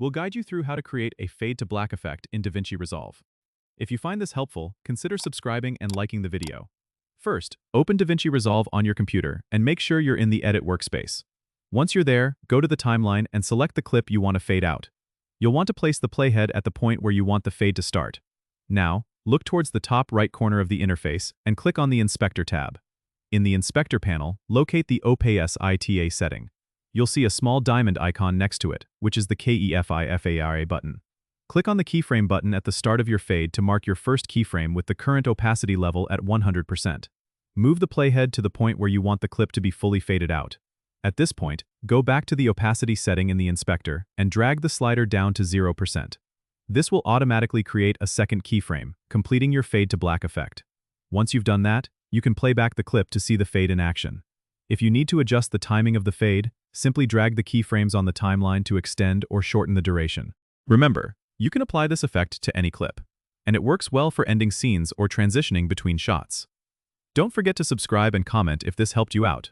we'll guide you through how to create a fade to black effect in DaVinci Resolve. If you find this helpful, consider subscribing and liking the video. First, open DaVinci Resolve on your computer and make sure you're in the Edit workspace. Once you're there, go to the timeline and select the clip you want to fade out. You'll want to place the playhead at the point where you want the fade to start. Now, look towards the top right corner of the interface and click on the Inspector tab. In the Inspector panel, locate the OPS-ITA setting. You'll see a small diamond icon next to it, which is the KEFI-FARA button. Click on the keyframe button at the start of your fade to mark your first keyframe with the current opacity level at 100%. Move the playhead to the point where you want the clip to be fully faded out. At this point, go back to the opacity setting in the inspector and drag the slider down to 0%. This will automatically create a second keyframe, completing your fade to black effect. Once you've done that, you can play back the clip to see the fade in action. If you need to adjust the timing of the fade, simply drag the keyframes on the timeline to extend or shorten the duration. Remember, you can apply this effect to any clip, and it works well for ending scenes or transitioning between shots. Don't forget to subscribe and comment if this helped you out.